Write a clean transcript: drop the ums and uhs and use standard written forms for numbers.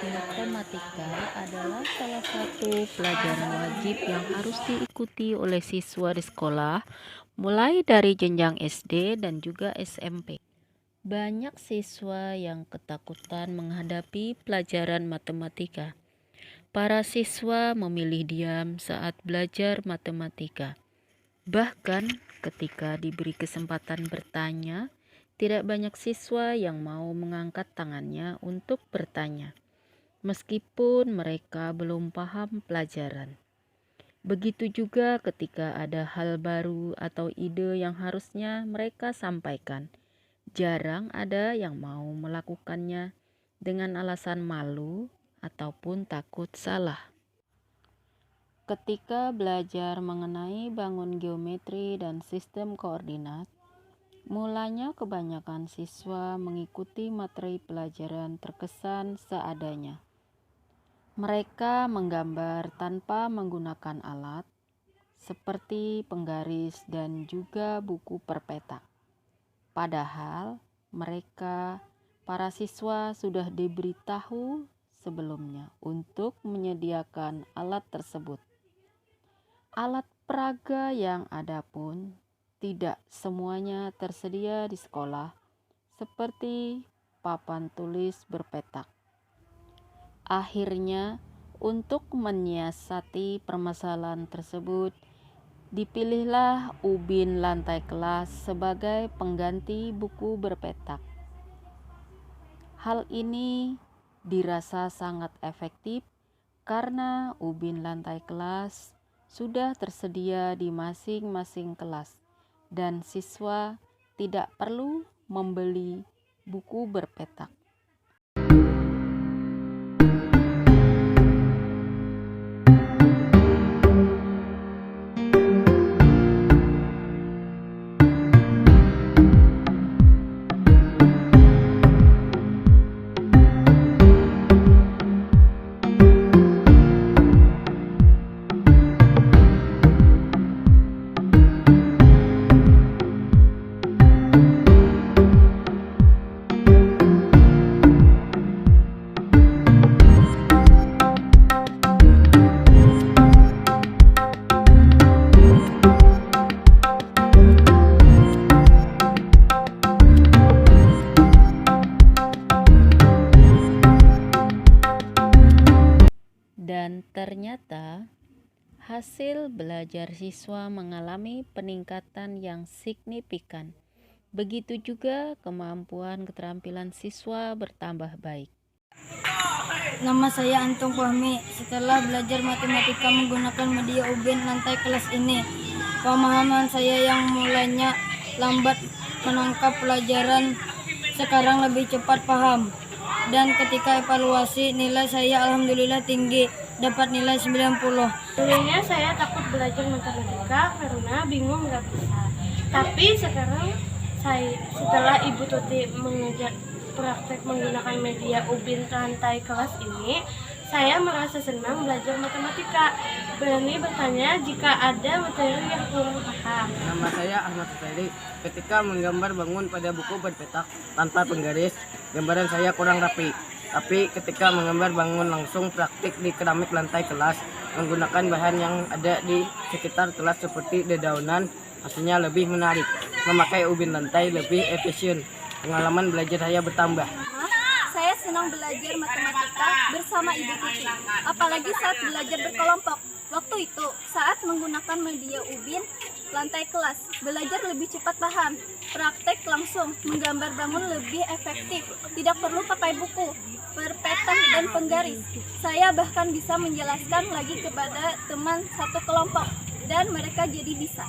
Matematika adalah salah satu pelajaran wajib yang harus diikuti oleh siswa di sekolah, mulai dari jenjang SD dan juga SMP. Banyak siswa yang ketakutan menghadapi pelajaran matematika. Para siswa memilih diam saat belajar matematika. Bahkan ketika diberi kesempatan bertanya, tidak banyak siswa yang mau mengangkat tangannya untuk bertanya, meskipun mereka belum paham pelajaran. Begitu juga ketika ada hal baru atau ide yang harusnya mereka sampaikan. Jarang ada yang mau melakukannya dengan alasan malu ataupun takut salah. Ketika belajar mengenai bangun geometri dan sistem koordinat, mulanya kebanyakan siswa mengikuti materi pelajaran terkesan seadanya. Mereka menggambar tanpa menggunakan alat, seperti penggaris dan juga buku perpetak. Padahal para siswa sudah diberitahu sebelumnya untuk menyediakan alat tersebut. Alat peraga yang ada pun tidak semuanya tersedia di sekolah, seperti papan tulis berpetak. Akhirnya, untuk menyiasati permasalahan tersebut, dipilihlah ubin lantai kelas sebagai pengganti buku berpetak. Hal ini dirasa sangat efektif karena ubin lantai kelas sudah tersedia di masing-masing kelas dan siswa tidak perlu membeli buku berpetak. Dan ternyata hasil belajar siswa mengalami peningkatan yang signifikan. Begitu juga kemampuan keterampilan siswa bertambah baik. Nama saya Antung Fahmi. Setelah belajar matematika menggunakan media ubin lantai kelas ini, pemahaman saya yang mulanya lambat menangkap pelajaran sekarang lebih cepat paham. Dan ketika evaluasi, nilai saya alhamdulillah tinggi, dapat nilai 90. Dulunya saya takut belajar matematika karena bingung nggak bisa. Tapi sekarang setelah Ibu Tuti mengajar praktek menggunakan media ubin lantai kelas ini, saya merasa senang belajar matematika. Berani bertanya jika ada materi yang kurang paham. Nama saya Ahmad Susairi. Ketika menggambar bangun pada buku berpetak tanpa penggaris, gambaran saya kurang rapi. Tapi ketika menggambar bangun langsung praktik di keramik lantai kelas, menggunakan bahan yang ada di sekitar kelas seperti dedaunan, hasilnya lebih menarik. Memakai ubin lantai lebih efisien. Pengalaman belajar saya bertambah. Saya senang belajar matematika bersama Ibu Tuti, apalagi saat belajar berkelompok. Waktu itu, saat menggunakan media ubin lantai kelas, belajar lebih cepat paham. Praktek langsung, menggambar bangun lebih efektif, tidak perlu pakai buku, perpetak dan penggaris. Saya bahkan bisa menjelaskan lagi kepada teman satu kelompok, dan mereka jadi bisa.